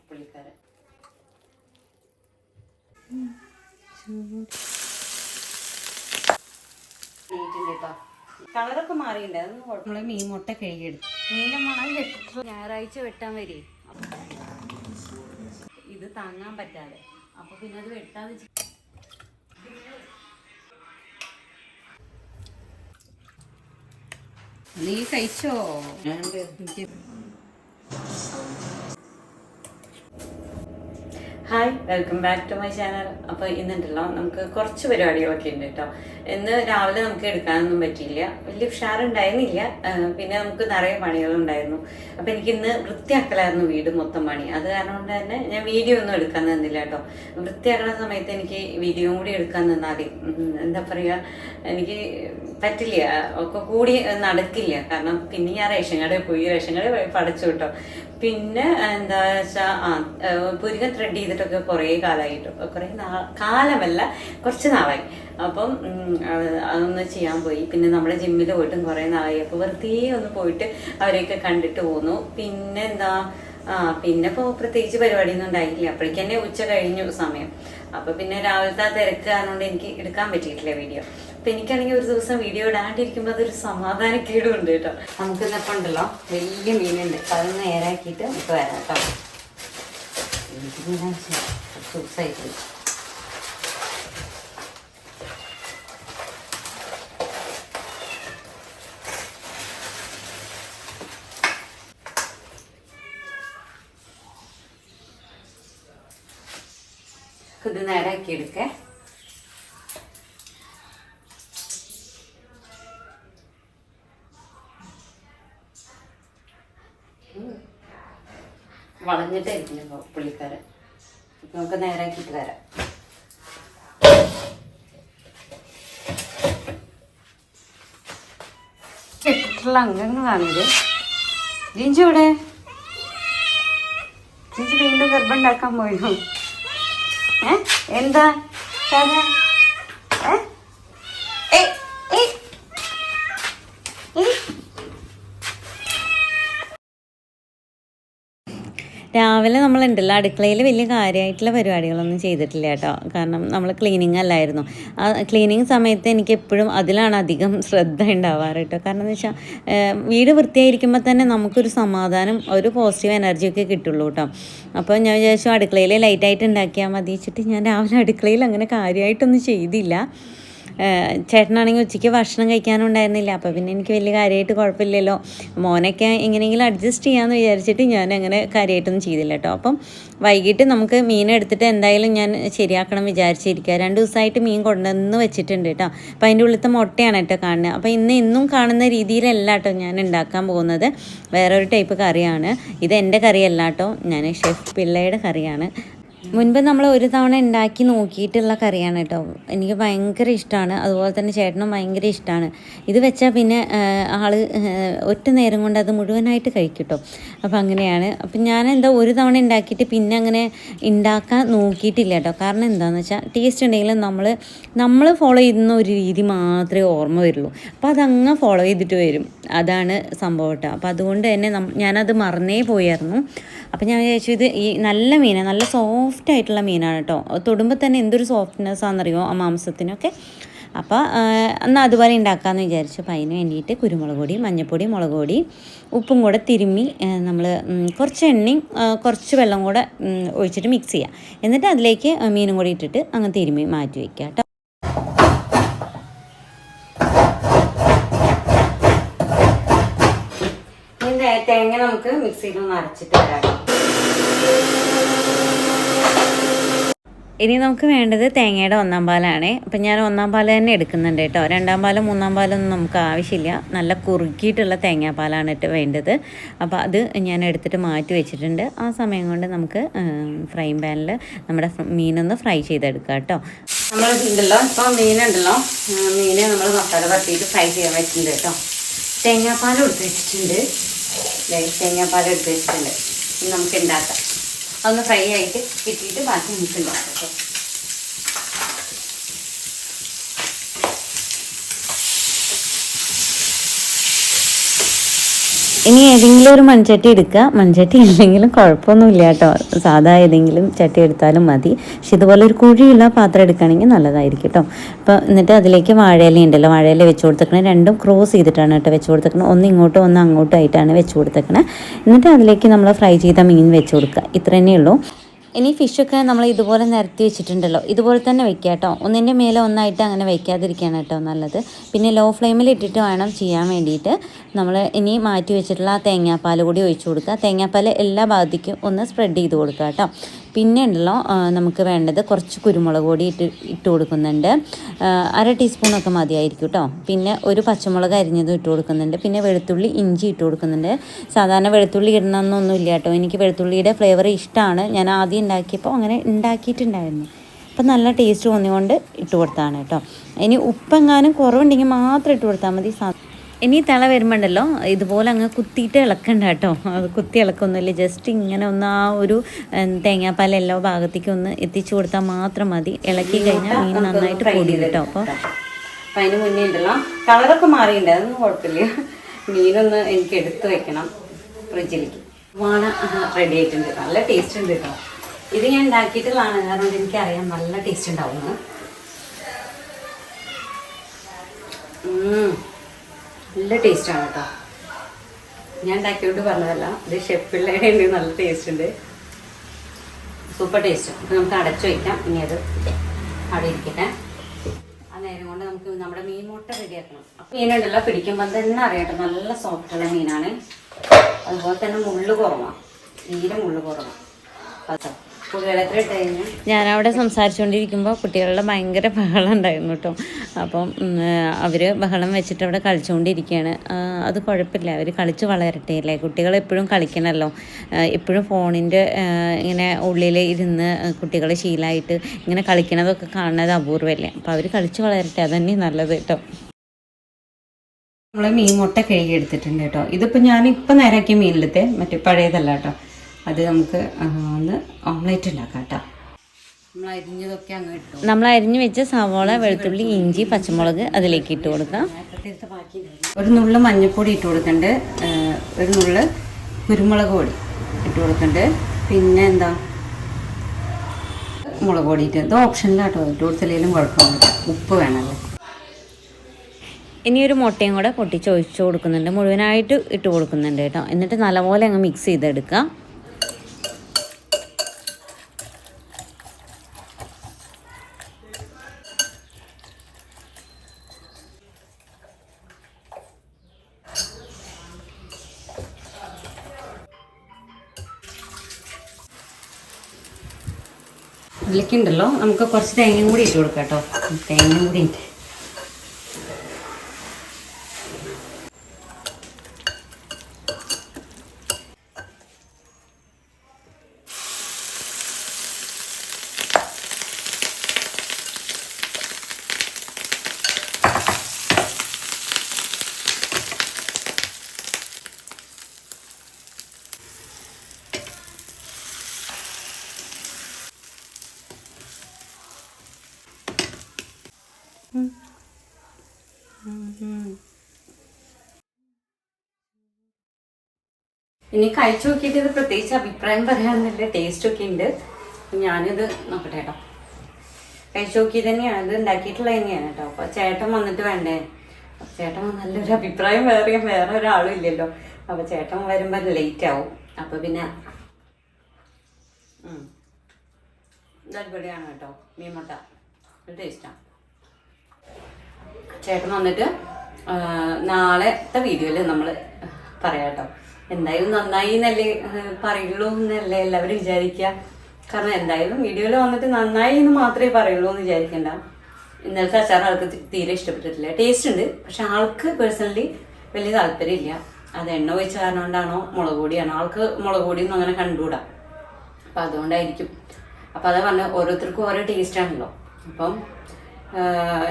പുള്ളിക്കാരൻ കേട്ടോ. കളറൊക്കെ മാറിയിട്ടുണ്ട്, അതൊന്നും കുഴപ്പമില്ല. മീൻ മുട്ട കഴുകിയെടുത്തു. മീനെ മണം കെട്ടിട്ട് ഞായറാഴ്ച വെട്ടാൻ വരെ ഇത് താങ്ങാൻ പറ്റാതെ, അപ്പൊ പിന്നെ അത് വെട്ടാന്ന്. നീ കഴിച്ചോ? Hi, welcome back to my channel. അപ്പോൾ ഇന്നുണ്ടല്ലോ നമുക്ക് കുറച്ച് പരിപാടികളൊക്കെ ഉണ്ട് കേട്ടോ. ഇന്ന് രാവിലെ നമുക്ക് എടുക്കാനൊന്നും പറ്റിയില്ല, വലിയ ഉഷാറുണ്ടായിരുന്നില്ല. പിന്നെ നമുക്ക് നിറയെ പണികളുണ്ടായിരുന്നു. അപ്പം എനിക്കിന്ന് വൃത്തിയാക്കലായിരുന്നു വീട് മൊത്തം പണി. അത് കാരണം കൊണ്ട് തന്നെ ഞാൻ വീഡിയോ ഒന്നും എടുക്കാൻ നിന്നില്ല കേട്ടോ. വൃത്തിയാക്കുന്ന സമയത്ത് എനിക്ക് വീഡിയോ കൂടി എടുക്കാൻ നിന്നാൽ എന്താ പറയുക, എനിക്ക് പറ്റില്ല, ഒക്കെ കൂടി നടക്കില്ല. കാരണം പിന്നെ ഞാൻ റേഷൻ കടയിൽ പോയി പടച്ചു കേട്ടോ. പിന്നെ എന്താ വെച്ചാൽ പുരികം ത്രെഡ് ചെയ്തിട്ടൊക്കെ കുറേ കാലമായിട്ടോ, കാലമല്ല കുറച്ച് നാളായി. അപ്പം അതൊന്ന് ചെയ്യാൻ പോയി. പിന്നെ നമ്മുടെ ജിമ്മിൽ പോയിട്ടും കുറേ നാളായി. അപ്പോൾ വെറുതെ ഒന്ന് പോയിട്ട് അവരെയൊക്കെ കണ്ടിട്ട് പോന്നു. പിന്നെ എന്താ പിന്നെ ഇപ്പോൾ പ്രത്യേകിച്ച് പരിപാടിയൊന്നും ഉണ്ടായിട്ടില്ല. അപ്പോഴേക്ക് തന്നെ ഉച്ച കഴിഞ്ഞു സമയം. അപ്പോൾ പിന്നെ രാവിലത്തെ തിരക്ക് കാരണം എനിക്ക് എടുക്കാൻ പറ്റിയിട്ടില്ല വീഡിയോ. അപ്പം എനിക്കാണെങ്കിൽ ഒരു ദിവസം വീഡിയോ ഇടാണ്ടിരിക്കുമ്പോൾ അതൊരു സമാധാനക്കേടും ഉണ്ട് കേട്ടോ. നമുക്കിന്നപ്പോൾ ഉണ്ടല്ലോ വലിയ മീനുണ്ട്, അത് നേരാക്കിയിട്ട് നമുക്ക് വരാം കേട്ടോ. ദിവസമായിട്ട് ഇത് നേരാക്കി എടുക്കേ. വളഞ്ഞിട്ടായിരിക്കും പുള്ളിക്കാരൻ. നമുക്ക് നേരാക്കിയിട്ട് വരാം. കെട്ടിട്ടുള്ള അംഗങ്ങളാണിത്. ജിഞ്ചു ഇവിടെ, ജിഞ്ചു വീണ്ടും ഗർഭം ഉണ്ടാക്കാൻ പോയോ? എന്താ രാവിലെ നമ്മളുണ്ടല്ലോ അടുക്കളയിൽ വലിയ കാര്യമായിട്ടുള്ള പരിപാടികളൊന്നും ചെയ്തിട്ടില്ല കേട്ടോ. കാരണം നമ്മൾ ക്ലീനിങ് അല്ലായിരുന്നു. ആ ക്ലീനിങ് സമയത്ത് എനിക്ക് എപ്പോഴും അതിലാണ് അധികം ശ്രദ്ധ ഉണ്ടാവാറ് കേട്ടോ. കാരണം എന്ന് വെച്ചാൽ വീട് വൃത്തിയായിരിക്കുമ്പോൾ തന്നെ നമുക്കൊരു സമാധാനം, ഒരു പോസിറ്റീവ് എനർജിയൊക്കെ കിട്ടുള്ളൂ കേട്ടോ. അപ്പോൾ ഞാൻ വിചാരിച്ചു അടുക്കളയിൽ ലൈറ്റായിട്ട് ഉണ്ടാക്കിയാൽ മതി വെച്ചിട്ട് ഞാൻ രാവിലെ അടുക്കളയിൽ അങ്ങനെ കാര്യമായിട്ടൊന്നും ചെയ്തില്ല. ചേട്ടനാണെങ്കിൽ ഉച്ചയ്ക്ക് ഭക്ഷണം കഴിക്കാനും ഉണ്ടായിരുന്നില്ല. അപ്പോൾ പിന്നെ എനിക്ക് വലിയ കാര്യമായിട്ട് കുഴപ്പമില്ലല്ലോ, മോനൊക്കെ എങ്ങനെയെങ്കിലും അഡ്ജസ്റ്റ് ചെയ്യാമെന്ന് വിചാരിച്ചിട്ട് ഞാൻ അങ്ങനെ കാര്യമായിട്ടൊന്നും ചെയ്തില്ല കേട്ടോ. അപ്പം വൈകിട്ട് നമുക്ക് മീൻ എടുത്തിട്ട് എന്തായാലും ഞാൻ ശരിയാക്കണം വിചാരിച്ചിരിക്കുക. 2 ദിവസമായിട്ട് മീൻ കൊണ്ടുവന്ന് വെച്ചിട്ടുണ്ട് കേട്ടോ. അപ്പോൾ അതിൻ്റെ ഉള്ളിലത്തെ മുട്ടയാണ് കേട്ടോ കാണുന്നത്. അപ്പോൾ ഇന്നും കാണുന്ന രീതിയിലല്ല കേട്ടോ ഞാൻ ഉണ്ടാക്കാൻ പോകുന്നത്, വേറൊരു ടൈപ്പ് കറിയാണ് ഇത്. എൻ്റെ കറിയല്ല കേട്ടോ, ഞാൻ ഷെഫ് പിള്ളയുടെ കറിയാണ്. മുൻപ് നമ്മൾ ഒരു തവണ ഉണ്ടാക്കി നോക്കിയിട്ടുള്ള കറിയാണ് കേട്ടോ. എനിക്ക് ഭയങ്കര ഇഷ്ടമാണ്, അതുപോലെ തന്നെ ചേട്ടനും ഭയങ്കര ഇഷ്ടമാണ്. ഇത് വെച്ചാൽ പിന്നെ ആൾ ഒറ്റ നേരം കൊണ്ട് അത് മുഴുവനായിട്ട് കഴിക്കും കേട്ടോ. അപ്പോൾ അങ്ങനെയാണ്. അപ്പം ഞാൻ ഒരു തവണ ഉണ്ടാക്കിയിട്ട് പിന്നെ അങ്ങനെ ഉണ്ടാക്കാൻ നോക്കിയിട്ടില്ല കേട്ടോ. കാരണം എന്താണെന്ന് വെച്ചാൽ ടേസ്റ്റ് ഉണ്ടെങ്കിലും നമ്മൾ ഫോളോ ചെയ്യുന്ന ഒരു രീതി മാത്രമേ ഓർമ്മ വരുള്ളൂ. അപ്പോൾ അതങ്ങ് ഫോളോ ചെയ്തിട്ട് വരും, അതാണ് സംഭവം കേട്ടോ. അപ്പോൾ അതുകൊണ്ട് തന്നെ ഞാനത് മറന്നേ പോയായിരുന്നു. അപ്പോൾ ഞാൻ വിചാരിച്ചു ഇത് ഈ നല്ല മീനാണ്, നല്ല സോഫ്റ്റ് ആയിട്ടുള്ള മീനാണ് കേട്ടോ. തൊടുമ്പോൾ തന്നെ എന്തൊരു സോഫ്റ്റ്നെസ് ആണെന്നറിയോ ആ മാംസത്തിനൊക്കെ. അപ്പോൾ എന്നാൽ അതുപോലെ ഉണ്ടാക്കാമെന്ന് വിചാരിച്ചു. അപ്പോൾ അതിന് വേണ്ടിയിട്ട് കുരുമുളക് പൊടി, മഞ്ഞൾപ്പൊടി, മുളക് പൊടി, ഉപ്പും കൂടെ തിരുമ്മി നമ്മൾ കുറച്ച് എണ്ണയും കുറച്ച് വെള്ളം കൂടെ ഒഴിച്ചിട്ട് മിക്സ് ചെയ്യുക. എന്നിട്ട് അതിലേക്ക് മീനും കൂടി ഇട്ടിട്ട് അങ്ങ് തിരുമ്മി മാറ്റി വയ്ക്കുക കേട്ടോ. തേങ്ങ നമുക്ക് മിക്സിയിലൊന്ന് അരച്ചിട്ട് വരാം. ഇനി നമുക്ക് വേണ്ടത് തേങ്ങയുടെ 1-ാം പാലാണ്. അപ്പം ഞാൻ 1-ാം പാൽ തന്നെ എടുക്കുന്നുണ്ട് കേട്ടോ. 2-ാം പാലും 3-ാം പാലൊന്നും നമുക്ക് ആവശ്യമില്ല, നല്ല കുറുക്കിയിട്ടുള്ള തേങ്ങാപ്പാലാണ് വേണ്ടത്. അപ്പോൾ അത് ഞാൻ എടുത്തിട്ട് മാറ്റി വെച്ചിട്ടുണ്ട്. ആ സമയം കൊണ്ട് നമുക്ക് ഫ്രൈ പാനിൽ നമ്മുടെ മീനൊന്ന് ഫ്രൈ ചെയ്തെടുക്കാം കേട്ടോ. നമ്മളുണ്ടല്ലോ ഇപ്പോൾ മീനുണ്ടല്ലോ, മീന് നമ്മൾ മസാല പരത്തിയിട്ട് ഫ്രൈ ചെയ്യാൻ വെച്ചിട്ടുണ്ട് കേട്ടോ. തേങ്ങാപ്പാലും എടുത്ത് വെച്ചിട്ടുണ്ട്, തേങ്ങാപ്പാൽ എടുത്ത് വെച്ചിട്ടുണ്ട്. ഇനി നമുക്ക് ഉണ്ടാക്കാം. അതൊന്ന് ഫ്രൈ ആയിട്ട് കിട്ടിയിട്ട് ബാക്കി നമുക്ക് ഉണ്ടാക്കാം കേട്ടോ. ഇനി ഏതെങ്കിലും ഒരു മൺചട്ടി എടുക്കുക. മൺചട്ടി ഇല്ലെങ്കിലും കുഴപ്പമൊന്നുമില്ല കേട്ടോ, സാധാ ഏതെങ്കിലും ചട്ടി എടുത്താലും മതി. പക്ഷെ ഇതുപോലെ ഒരു കുഴിയുള്ള പാത്രം എടുക്കുകയാണെങ്കിൽ നല്ലതായിരിക്കും കേട്ടോ. അപ്പോൾ എന്നിട്ട് അതിലേക്ക് വാഴയില ഉണ്ടല്ലോ, വാഴയില വെച്ച് കൊടുത്തേക്കണേ. രണ്ടും ക്രോസ് ചെയ്തിട്ടാണ് കേട്ടോ വെച്ച് കൊടുത്തേക്കണേ. ഒന്ന് ഇങ്ങോട്ടും ഒന്ന് അങ്ങോട്ടും ആയിട്ടാണ് വെച്ച് കൊടുത്തേക്കണേ. എന്നിട്ട് അതിലേക്ക് നമ്മൾ ഫ്രൈ ചെയ്ത മീൻ വെച്ച് കൊടുക്കുക. ഇത്ര തന്നെയുള്ളൂ. ഇനി ഫിഷൊക്കെ നമ്മൾ ഇതുപോലെ നിരത്തി വെച്ചിട്ടുണ്ടല്ലോ, ഇതുപോലെ തന്നെ വെക്കുക കേട്ടോ. ഒന്നിൻ്റെ മേലെ ഒന്നായിട്ട് അങ്ങനെ വയ്ക്കാതിരിക്കുകയാണ് കേട്ടോ നല്ലത്. പിന്നെ ലോ ഫ്ലെയിമിൽ ഇട്ടിട്ട് വേണം ചെയ്യാൻ വേണ്ടിയിട്ട്. നമ്മൾ ഇനി മാറ്റി വെച്ചിട്ടുള്ള ആ തേങ്ങാപ്പാൽ കൂടി ഒഴിച്ച് കൊടുക്കുക. തേങ്ങാപ്പാൽ എല്ലാ ഭാഗത്തേക്കും ഒന്ന് സ്പ്രെഡ് ചെയ്ത് കൊടുക്കുക കേട്ടോ. പിന്നെ ഉണ്ടല്ലോ നമുക്ക് വേണ്ടത് കുറച്ച് കുരുമുളക് പൊടി ഇട്ട് കൊടുക്കുന്നുണ്ട്. 1/2 ടീസ്പൂണൊക്കെ മതിയായിരിക്കും കേട്ടോ. പിന്നെ ഒരു പച്ചമുളക് അരിഞ്ഞതും ഇട്ട് കൊടുക്കുന്നുണ്ട്. പിന്നെ വെളുത്തുള്ളി ഇഞ്ചി ഇട്ട് കൊടുക്കുന്നുണ്ട്. സാധാരണ വെളുത്തുള്ളി ഇടണമെന്നൊന്നും ഇല്ല കേട്ടോ, എനിക്ക് വെളുത്തുള്ളിയുടെ ഫ്ലേവർ ഇഷ്ടമാണ്. ഞാൻ ആദ്യം ഉണ്ടാക്കിയപ്പോൾ അങ്ങനെ ഉണ്ടാക്കിയിട്ടുണ്ടായിരുന്നു. അപ്പം നല്ല ടേസ്റ്റ് തോന്നിയുകൊണ്ട് ഇട്ട് കൊടുത്താണ് കേട്ടോ. ഇനി ഉപ്പെങ്ങാനും കുറവുണ്ടെങ്കിൽ മാത്രം ഇട്ട് കൊടുത്താൽ മതി. ഇനി തിള വരുമ്പോണ്ടല്ലോ ഇതുപോലെ അങ്ങ് കുത്തിയിട്ട് ഇളക്കണ്ട കേട്ടോ. അത് കുത്തി ഇളക്കൊന്നുമില്ല, ജസ്റ്റ് ഇങ്ങനെ ഒന്ന് ആ ഒരു തേങ്ങാപ്പാൽ എല്ലാ ഭാഗത്തേക്കും ഒന്ന് എത്തിച്ചു കൊടുത്താൽ മാത്രം മതി. ഇളക്കി കഴിഞ്ഞാൽ മീൻ നന്നായിട്ട് പൊടി കേട്ടോ. അപ്പോൾ അതിന് മുന്നേ ഉണ്ടല്ലോ കളറൊക്കെ മാറിയിട്ടുണ്ട്, അതൊന്നും കുഴപ്പമില്ല. മീനൊന്ന് എനിക്ക് എടുത്ത് വെക്കണം ഫ്രിഡ്ജിലേക്ക്. വാണ റെഡി ആയിട്ടുണ്ട്, നല്ല ടേസ്റ്റ് ഉണ്ട് കേട്ടോ. ഇത് ഞാൻ ഉണ്ടാക്കിയിട്ടുള്ളതാണ്, കാരണം എനിക്കറിയാം നല്ല ടേസ്റ്റ് ഉണ്ടാവുമെന്ന്. നല്ല ടേസ്റ്റാണ് കേട്ടോ. ഞാൻ ഉണ്ടാക്കിയോണ്ട് പറഞ്ഞതല്ല, ഇത് ഷെഫിള്ളയുടെ ഉണ്ട്, നല്ല ടേസ്റ്റ് ഉണ്ട്, സൂപ്പർ ടേസ്റ്റ്. അപ്പം നമുക്ക് അടച്ചു വയ്ക്കാം. ഇനി അത് അവിടെ ഇരിക്കട്ടെ. ആ നേരം കൊണ്ട് നമുക്ക് നമ്മുടെ മീൻ മുട്ട റെഡിയാക്കണം. അപ്പം മീനുണ്ടല്ലോ പിടിക്കുമ്പോൾ തന്നെ അറിയാട്ടോ, നല്ല സോഫ്റ്റുള്ള മീനാണ്. അതുപോലെ തന്നെ മുള്ളു കുറവാണ്, തീരെ മുള്ളു കുറവാണ്. ഞാനവിടെ സംസാരിച്ചുകൊണ്ടിരിക്കുമ്പോൾ കുട്ടികളുടെ ഭയങ്കര ബഹളം ഉണ്ടായിരുന്നു കേട്ടോ. അപ്പം അവർ ബഹളം വെച്ചിട്ട് അവിടെ കളിച്ചുകൊണ്ടിരിക്കുകയാണ്. അത് കുഴപ്പമില്ല, അവർ കളിച്ച് വളരട്ടെ അല്ലേ. കുട്ടികൾ എപ്പോഴും കളിക്കണമല്ലോ, എപ്പോഴും ഫോണിൻ്റെ ഇങ്ങനെ ഉള്ളിൽ ഇരുന്ന് കുട്ടികൾ ശീലമായിട്ട് ഇങ്ങനെ കളിക്കണതൊക്കെ കാണുന്നത് അപൂർവമല്ലേ. അപ്പോൾ അവർ കളിച്ച് വളരട്ടെ, അതന്നെ നല്ലത് കേട്ടോ. നമ്മൾ മീൻ മുട്ട കഴുകി എടുത്തിട്ടുണ്ട് കേട്ടോ. ഇതിപ്പോൾ ഞാനിപ്പോൾ നേരാക്കിയ മീനിലത്തെ മറ്റേ പഴയതല്ല കേട്ടോ. അത് നമുക്ക് ഒന്ന് ഓംലേറ്റ് ഉണ്ടാക്കാം കേട്ടോ. നമ്മൾ അരിഞ്ഞു വെച്ച സവോള, വെളുത്തുള്ളി, ഇഞ്ചി, പച്ചമുളക് അതിലേക്ക് ഇട്ട് കൊടുക്കാം. ഒരു നുള്ള് മഞ്ഞൾപ്പൊടി ഇട്ട് കൊടുക്കുന്നുണ്ട്, ഒരു നുള്ള് കുരുമുളക് പൊടി ഇട്ട് കൊടുക്കുന്നുണ്ട്. പിന്നെ എന്താ മുളക് പൊടി ഇട്ട്, ഇത് ഓപ്ഷനിലാട്ടോ, ഇട്ട് കൊടുത്തില്ലെങ്കിലും കുഴപ്പമൊന്നുമില്ല. ഉപ്പ് വേണമല്ലോ. ഇനി ഒരു മുട്ടയും കൂടെ പൊട്ടിച്ച് ഒഴിച്ച് കൊടുക്കുന്നുണ്ട്, മുഴുവനായിട്ട് ഇട്ട് കൊടുക്കുന്നുണ്ട് കേട്ടോ. എന്നിട്ട് നല്ലപോലെ അങ്ങ് മിക്സ് ചെയ്തെടുക്കാം. ഇതിലേക്ക് ഉണ്ടല്ലോ നമുക്ക് കുറച്ച് തേങ്ങയും കൂടി ഇട്ട് കൊടുക്കാം കേട്ടോ. തേങ്ങയും കൂടി ഉണ്ട്. ഇനി കഴിച്ചു നോക്കിയിട്ട് ഇത് പ്രത്യേകിച്ച് അഭിപ്രായം പറയാമെന്നില്ല, ടേസ്റ്റൊക്കെ ഉണ്ട്. ഞാനിത് നോക്കട്ടെ കേട്ടോ. കഴിച്ചു നോക്കിയത് തന്നെയാണ്, ഇത് ഉണ്ടാക്കിയിട്ടുള്ളത് തന്നെയാണ് കേട്ടോ. അപ്പോൾ ചേട്ടൻ വന്നിട്ട് വേണ്ടേ, ചേട്ടൻ നല്ലൊരു അഭിപ്രായം വേറെ ഒരാളും ഇല്ലല്ലോ. അപ്പോൾ ചേട്ടൻ വരുമ്പോൾ ലേറ്റ് ആവും. അപ്പോൾ പിന്നെ ഇത് അടിപൊളിയാണ് കേട്ടോ. മീൻമുട്ട ഒരു ടേസ്റ്റാണ്. ചേട്ടൻ വന്നിട്ട് നാളത്തെ വീഡിയോയിൽ നമ്മൾ പറയാം കേട്ടോ. എന്തായാലും നന്നായി എന്നല്ലേ പറയുള്ളൂ എന്നല്ലേ എല്ലാവരും വിചാരിക്കുക. കാരണം എന്തായാലും വീഡിയോയിൽ വന്നിട്ട് നന്നായി എന്ന് മാത്രമേ പറയുള്ളൂ എന്ന് വിചാരിക്കണ്ട. ഇന്നലത്തെ അച്ചാർ ആൾക്ക് തീരെ ഇഷ്ടപ്പെട്ടിട്ടില്ല. ടേസ്റ്റ് ഉണ്ട്, പക്ഷെ ആൾക്ക് പേഴ്സണലി വലിയ താല്പര്യമില്ല. അത് എണ്ണ ഒഴിച്ച കാരണം കൊണ്ടാണോ മുളക് പൊടിയാണോ, ആൾക്ക് മുളക് പൊടിയൊന്നും അങ്ങനെ കണ്ടുകൂടാ. അപ്പം അതുകൊണ്ടായിരിക്കും. അപ്പം അതാ പറഞ്ഞ ഓരോരുത്തർക്കും ഓരോ ടേസ്റ്റ് ആണല്ലോ. അപ്പം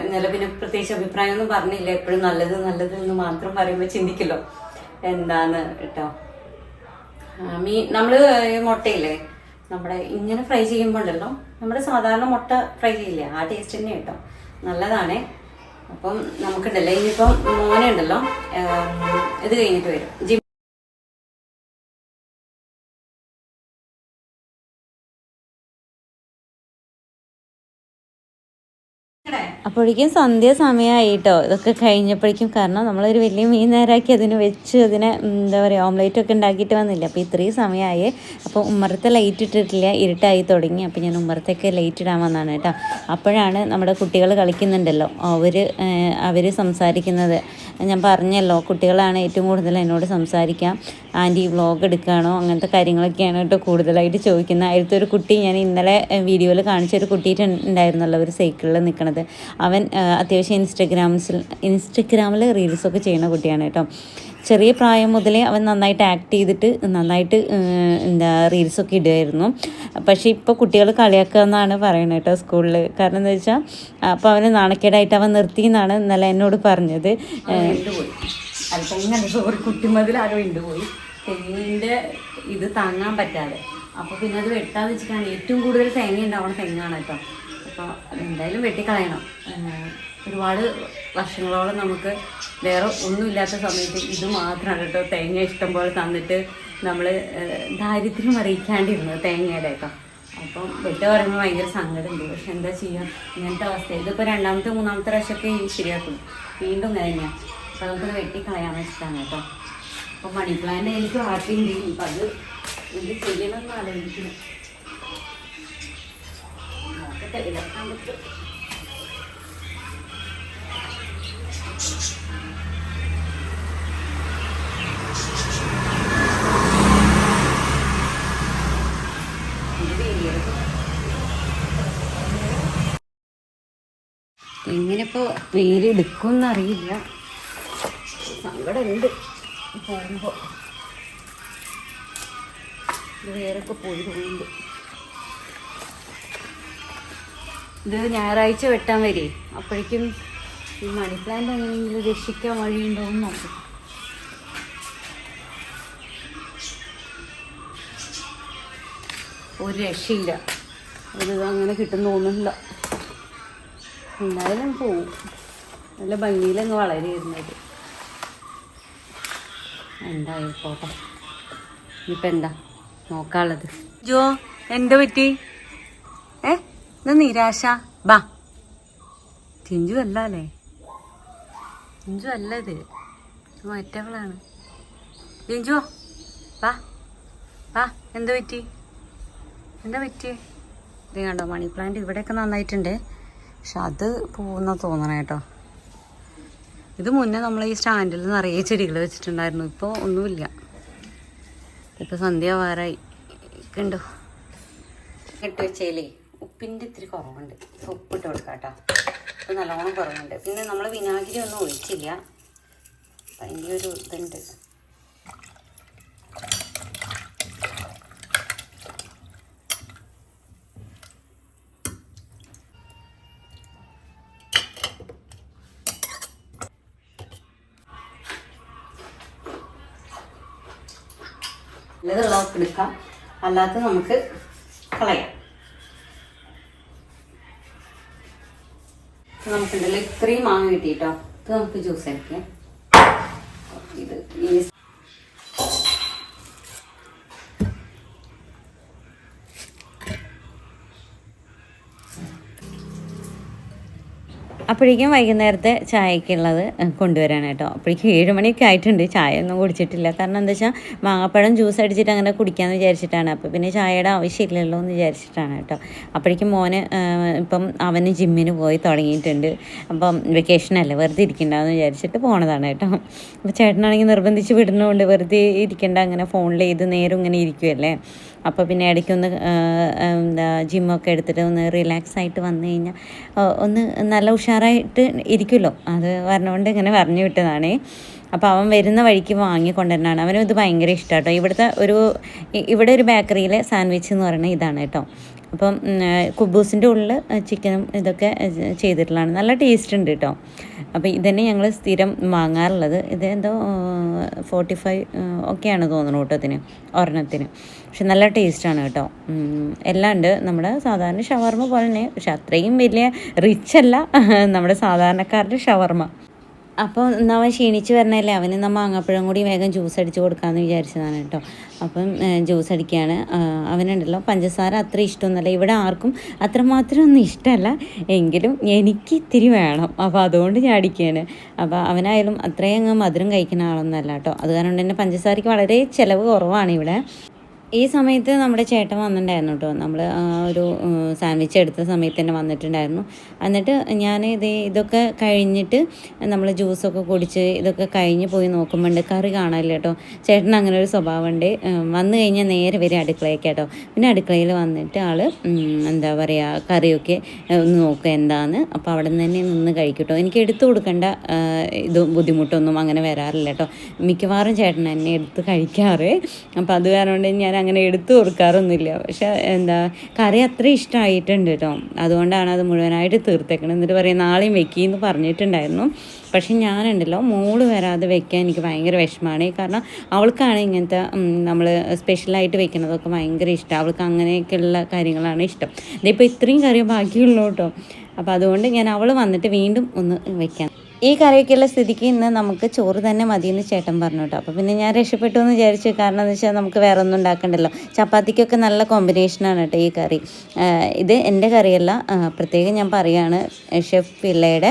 ഇന്നലെ പിന്നെ പ്രത്യേകിച്ച് അഭിപ്രായമൊന്നും പറഞ്ഞില്ല. എപ്പോഴും നല്ലത് എന്ന് മാത്രം പറയുമ്പോൾ ചിന്തിക്കല്ലോ എന്താന്ന് കേട്ടോ. നമ്മൾ മുട്ടയില്ലേ നമ്മുടെ ഇങ്ങനെ ഫ്രൈ ചെയ്യുമ്പോൾ ഉണ്ടല്ലോ, നമ്മുടെ സാധാരണ മുട്ട ഫ്രൈ ചെയ്യില്ലേ, ആ ടേസ്റ്റ് തന്നെ കേട്ടോ, നല്ലതാണേ. അപ്പം നമുക്കുണ്ടല്ലോ ഇനിയിപ്പം മോനെ ഉണ്ടല്ലോ ഇത് കഴിഞ്ഞിട്ട് വരും അപ്പോഴേക്കും സന്ധ്യ സമയമായിട്ടോ ഇതൊക്കെ കഴിഞ്ഞപ്പോഴേക്കും. കാരണം നമ്മളൊരു വലിയ മീൻ നേരാക്കി അതിന് വെച്ച് അതിനെ എന്താ പറയുക ഓംലേറ്റൊക്കെ ഉണ്ടാക്കിയിട്ട് വന്നില്ല. അപ്പോൾ ഇത്രയും സമയമായി. അപ്പോൾ ഉമ്മറത്തെ ലൈറ്റ് ഇട്ടിട്ടില്ല, ഇരുട്ടായി തുടങ്ങി. അപ്പോൾ ഞാൻ ഉമ്മറത്തൊക്കെ ലൈറ്റ് ഇടാൻ വന്നതാണ് കേട്ടോ. അപ്പോഴാണ് നമ്മുടെ കുട്ടികൾ കളിക്കുന്നുണ്ടല്ലോ, അവർ സംസാരിക്കുന്നത്. ഞാൻ പറഞ്ഞല്ലോ, കുട്ടികളാണ് ഏറ്റവും കൂടുതൽ എന്നോട് സംസാരിക്കാം. ആൻറ്റി വ്ളോഗ് എടുക്കുകയാണോ, അങ്ങനത്തെ കാര്യങ്ങളൊക്കെയാണ് കേട്ടോ കൂടുതലായിട്ട് ചോദിക്കുന്നത്. അതിലത്തെ ഒരു കുട്ടി ഞാൻ ഇന്നലെ വീഡിയോയിൽ കാണിച്ചൊരു കുട്ടിയിട്ട് ഉണ്ടായിരുന്നല്ലോ, ഒരു സൈക്കിളിൽ നിൽക്കണത്. അവൻ അത്യാവശ്യം ഇൻസ്റ്റഗ്രാമിൽ റീൽസൊക്കെ ചെയ്യുന്ന കുട്ടിയാണ് കേട്ടോ. ചെറിയ പ്രായം മുതലേ അവൻ നന്നായിട്ട് ആക്ട് ചെയ്തിട്ട് നന്നായിട്ട് റീൽസൊക്കെ ഇടുമായിരുന്നു. പക്ഷേ ഇപ്പോൾ കുട്ടികൾ കളിയാക്കുക എന്നാണ് പറയുന്നത് കേട്ടോ സ്കൂളിൽ. കാരണം എന്താ വെച്ചാൽ അപ്പോൾ അവന് നാണക്കേടായിട്ട് അവൻ നിർത്തി എന്നാണ് ഇന്നലെ എന്നോട് പറഞ്ഞത്. ഒരു കുട്ടിമതിലാകെ വിണ്ടുപോയി, തെങ്ങിൻ്റെ ഇത് താങ്ങാൻ പറ്റാതെ. അപ്പോൾ പിന്നെ അത് വെട്ടാന്ന് വെച്ചിട്ടാണ്. ഏറ്റവും കൂടുതൽ തേങ്ങ ഉണ്ടാവണം തെങ്ങാണ് കേട്ടോ. അപ്പോൾ എന്തായാലും വെട്ടിക്കളയണം. ഒരുപാട് വർഷങ്ങളോളം നമുക്ക് വേറെ ഒന്നുമില്ലാത്ത സമയത്ത് ഇത് മാത്രമാണ് കേട്ടോ തേങ്ങ ഇഷ്ടം പോലെ തന്നിട്ട് നമ്മൾ ദാരിദ്ര്യം അറിയിക്കാണ്ടിരുന്നത് തേങ്ങയുടെ കേട്ടോ. അപ്പം വെട്ട് പറയുമ്പോൾ ഭയങ്കര സങ്കടമുണ്ട്. പക്ഷെ എന്താ ചെയ്യുക, ഇങ്ങനത്തെ അവസ്ഥ. ഇതിപ്പോൾ രണ്ടാമത്തെ മൂന്നാമത്തെ പ്രാവശ്യമൊക്കെ ശരിയാക്കും, വീണ്ടും തേങ്ങ. അപ്പോൾ നമുക്കത് വെട്ടിക്കളയാൻ വെച്ചിട്ടാണ് കേട്ടോ. അപ്പോൾ മണി പ്ലാന്റ് എനിക്ക് ആട്ടിയുണ്ട്. ഇപ്പം അത് ഇത് ചെയ്യണമെന്ന് ആലോചിക്കുന്നു. നോക്കട്ടെ, ഇതൊക്കാൻ പറ്റും. എങ്ങനെയിപ്പോൾ വെയിലെടുക്കും എന്നറിയില്ല. സങ്കടമുണ്ട് പോകുമ്പോൾ. വേറൊക്കെ പോയി തോന്നുന്നുണ്ട്. ഇത് ഞായറാഴ്ച വെട്ടാൻ വരേ. അപ്പോഴേക്കും ഈ മണി പ്ലാന്റ് എങ്ങനെയെങ്കിലും രക്ഷിക്കാൻ വഴിയുണ്ടോ എന്ന് നോക്കും. ഒരു രക്ഷയില്ല, ഒരു അങ്ങനെ കിട്ടുന്ന തോന്നുന്നില്ല. എന്തായാലും പോവും. നല്ല ഭംഗിയിലങ്ങ് വളരെയായിരുന്നത്. എന്തായാലും പോട്ടെ. ഇനിയിപ്പോൾ എന്താ നോക്കാനുള്ളത്. ജോ എന്താ പറ്റി? എന്താ നിരാശ? ബാ, ചിഞ്ചു അല്ല അല്ലേ? ചിഞ്ചു അല്ല, ഇത് മറ്റവളാണ്. ചിഞ്ചു വാ വാ. എന്താ പറ്റി? എന്താ പറ്റി? ഇത് കണ്ടോ, മണി പ്ലാന്റ് ഇവിടെയൊക്കെ നന്നായിട്ടുണ്ട്. പക്ഷെ അത് പോകുന്ന തോന്നണം കേട്ടോ. ഇത് മുന്നേ നമ്മൾ ഈ സ്റ്റാൻഡിൽ നിറയെ ചെടികൾ വെച്ചിട്ടുണ്ടായിരുന്നു. ഇപ്പോൾ ഒന്നുമില്ല. ഇപ്പോൾ സന്ധ്യ വാറായി കണ്ടോ. ഇട്ട് വെച്ചേലേ ഉപ്പിൻ്റെ ഇത്തിരി കുറവുണ്ട്. ഉപ്പിട്ട് കൊടുക്കാം കേട്ടോ. ഇപ്പം നല്ലോണം കുറവുണ്ട്. പിന്നെ നമ്മൾ വിനാഗിരി ഒന്നും ഒഴിച്ചില്ല. അതിൻ്റെ ഒരു ഇതുണ്ട്. നല്ലതുള്ളവർക്ക് എടുക്കാം, അല്ലാത്ത നമുക്ക് കളയാം. നമുക്കുണ്ടല്ലോ ഇത്രയും മാങ്ങ കിട്ടിയിട്ടോ. ഇത് നമുക്ക് ജ്യൂസ് അടിക്കാം. ഇത് ഈ അപ്പോഴേക്കും വൈകുന്നേരത്തെ ചായക്കുള്ളത് കൊണ്ടുവരാൻ കേട്ടോ. അപ്പോഴേക്കും 7 മണിയൊക്കെ ആയിട്ടുണ്ട്. ചായ ഒന്നും കുടിച്ചിട്ടില്ല. കാരണം എന്താ വെച്ചാൽ മാങ്ങാപ്പഴം ജ്യൂസ് അടിച്ചിട്ട് അങ്ങനെ കുടിക്കാമെന്ന് വിചാരിച്ചിട്ടാണ്. അപ്പോൾ പിന്നെ ചായയുടെ ആവശ്യമില്ലല്ലോ എന്ന് വിചാരിച്ചിട്ടാണ് കേട്ടോ. അപ്പോഴേക്കും മോന് ഇപ്പം അവന് ജിമ്മിന് പോയി തുടങ്ങിയിട്ടുണ്ട്. അപ്പം വെക്കേഷനല്ലേ, വെറുതെ ഇരിക്കണ്ടെന്ന് വിചാരിച്ചിട്ട് പോണതാണ് കേട്ടോ. അപ്പോൾ ചേട്ടനാണെങ്കിൽ നിർബന്ധിച്ച് വിടുന്നതുകൊണ്ട് വെറുതെ ഇരിക്കേണ്ട, അങ്ങനെ ഫോണിൽ ചെയ്ത് നേരം ഇങ്ങനെ ഇരിക്കുമല്ലേ. അപ്പോൾ പിന്നെ ഇടയ്ക്കൊന്ന് എന്താ ജിമ്മൊക്കെ എടുത്തിട്ട് ഒന്ന് റിലാക്സ് ആയിട്ട് വന്നു കഴിഞ്ഞാൽ ഒന്ന് നല്ല ഉഷാറായിട്ട് ഇരിക്കുമല്ലോ. അത് പറഞ്ഞുകൊണ്ട് ഇങ്ങനെ പറഞ്ഞു വിട്ടതാണേ. അപ്പോൾ അവൻ വരുന്ന വഴിക്ക് വാങ്ങിക്കൊണ്ടുവരണതാണ്. അവനും ഇത് ഭയങ്കര ഇഷ്ടമാണ് കേട്ടോ. ഇവിടെ ഒരു ബേക്കറിയിലെ സാൻഡ്വിച്ച് എന്ന് പറയുന്നത് ഇതാണ് കേട്ടോ. അപ്പം കുബൂസിൻ്റെ ഉള്ളിൽ ചിക്കനും ഇതൊക്കെ ചെയ്തിട്ടുള്ളതാണ്. നല്ല ടേസ്റ്റ് ഉണ്ട് കേട്ടോ. അപ്പോൾ ഇതന്നെ ഞങ്ങൾ സ്ഥിരം വാങ്ങാറുള്ളത്. ഇത് എന്തോ 45 ഒക്കെയാണ് തോന്നുന്നു കേട്ടോ ഇതിന്, ഒരെണ്ണത്തിന്. പക്ഷെ നല്ല ടേസ്റ്റാണ് കേട്ടോ. എല്ലാം ഉണ്ട്. നമ്മുടെ സാധാരണ ഷവർമ്മ പോലെ തന്നെ, പക്ഷെ അത്രയും വലിയ റിച്ച് അല്ല നമ്മുടെ സാധാരണക്കാരുടെ ഷവർമ്മ. അപ്പോൾ എന്നാൽ അവൻ ക്ഷീണിച്ച് വരണല്ലേ, അവന് നമ്മൾ മാങ്ങാപ്പഴം കൂടി വേഗം ജ്യൂസ് അടിച്ച് കൊടുക്കാമെന്ന് വിചാരിച്ചതാണ് കേട്ടോ. അപ്പം ജ്യൂസ് അടിക്കുകയാണ്. അവനുണ്ടല്ലോ പഞ്ചസാര അത്ര ഇഷ്ടമൊന്നുമല്ല, ഇവിടെ ആർക്കും അത്രമാത്രം ഒന്നും ഇഷ്ടമല്ല, എങ്കിലും എനിക്ക് ഇത്തിരി വേണം. അപ്പോൾ അതുകൊണ്ട് ഞാൻ അടിക്കുകയാണ്. അപ്പോൾ അവനായാലും അത്രയും അങ്ങ് മധുരം കഴിക്കുന്ന ആളൊന്നുമല്ല കേട്ടോ. അത് കാരണം തന്നെ പഞ്ചസാരയ്ക്ക് വളരെ ചിലവ് കുറവാണ് ഇവിടെ. ഈ സമയത്ത് നമ്മുടെ ചേട്ടൻ വന്നിട്ടുണ്ടായിരുന്നു കേട്ടോ. നമ്മൾ ഒരു സാൻഡ്വിച്ച് എടുത്ത സമയത്ത് തന്നെ വന്നിട്ടുണ്ടായിരുന്നു. എന്നിട്ട് ഞാൻ ഇതൊക്കെ കഴിഞ്ഞിട്ട് നമ്മൾ ജ്യൂസൊക്കെ കുടിച്ച് ഇതൊക്കെ കഴിഞ്ഞ് പോയി നോക്കുമ്പോണ്ട് കറി കാണാനില്ല കേട്ടോ. ചേട്ടൻ അങ്ങനെ ഒരു സ്വഭാവമുണ്ട്. വന്നു കഴിഞ്ഞാൽ നേരെ വരെ അടുക്കളയൊക്കെ കേട്ടോ. പിന്നെ അടുക്കളയിൽ വന്നിട്ട് ആൾ എന്താ പറയുക, കറിയൊക്കെ ഒന്ന് നോക്കുക എന്താന്ന്. അപ്പോൾ അവിടെ നിന്ന് തന്നെ നിന്ന് കഴിക്കും കേട്ടോ. എനിക്ക് എടുത്തു കൊടുക്കേണ്ട ബുദ്ധിമുട്ടൊന്നും അങ്ങനെ വരാറില്ല കേട്ടോ. മിക്കവാറും ചേട്ടൻ എന്നെ എടുത്ത് കഴിക്കാറ്. അപ്പോൾ അത് കാരണം കൊണ്ട് ഞാൻ അങ്ങനെ എടുത്തു കൊടുക്കാറൊന്നുമില്ല. പക്ഷെ കറി അത്ര ഇഷ്ടമായിട്ടുണ്ട് കേട്ടോ. അതുകൊണ്ടാണ് അത് മുഴുവനായിട്ട് തീർത്തേക്കണം. എന്നിട്ട് പറയും നാളെയും വെക്കിയെന്ന് പറഞ്ഞിട്ടുണ്ടായിരുന്നു. പക്ഷെ ഞാനുണ്ടല്ലോ മോള് വരാതെ വെക്കാൻ എനിക്ക് ഭയങ്കര വിഷമമാണ്. കാരണം അവൾക്കാണ് ഇങ്ങനത്തെ നമ്മൾ സ്പെഷ്യലായിട്ട് വെക്കുന്നതൊക്കെ ഭയങ്കര ഇഷ്ടം. അവൾക്ക് അങ്ങനെയൊക്കെയുള്ള കാര്യങ്ങളാണ് ഇഷ്ടം. ഇതിപ്പോൾ ഇത്രയും കറി ബാക്കിയുള്ളൂ കേട്ടോ. അപ്പോൾ അതുകൊണ്ട് ഞാൻ അവൾ വന്നിട്ട് വീണ്ടും ഒന്ന് വെക്കാം. ഈ കറിയൊക്കെയുള്ള സ്ഥിതിക്ക് ഇന്ന് നമുക്ക് ചോറ് തന്നെ മതിയെന്ന് ചേട്ടൻ പറഞ്ഞു കേട്ടോ. അപ്പോൾ പിന്നെ ഞാൻ രക്ഷപ്പെട്ടു എന്ന് വിചാരിച്ചു. കാരണം എന്ന് വെച്ചാൽ നമുക്ക് വേറെ ഒന്നും ഉണ്ടാക്കണ്ടല്ലോ. ചപ്പാത്തിക്കൊക്കെ നല്ല കോമ്പിനേഷനാണ് കേട്ടോ ഈ കറി. ഇത് എൻ്റെ കറിയല്ല, പ്രത്യേകം ഞാൻ പറയുകയാണ്, ഷെഫ് പിള്ളയുടെ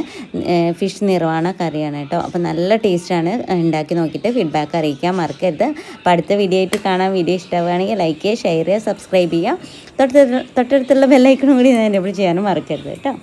ഫിഷ് നിർവാണ കറിയാണ് കേട്ടോ. അപ്പോൾ നല്ല ടേസ്റ്റാണ്. ഉണ്ടാക്കി നോക്കിയിട്ട് ഫീഡ്ബാക്ക് അറിയിക്കാൻ മറക്കരുത്. അപ്പോൾ അടുത്ത വീഡിയോ ആയിട്ട് കാണാൻ. വീഡിയോ ഇഷ്ടമാവുകയാണെങ്കിൽ ലൈക്ക് ചെയ്യുക, ഷെയർ ചെയ്യുക, സബ്സ്ക്രൈബ് ചെയ്യുക. തൊട്ടടുത്തുള്ള ബെല്ലൈക്കണും കൂടി ഞാൻ എനേബിൾ ചെയ്യാനും മറക്കരുത് കേട്ടോ.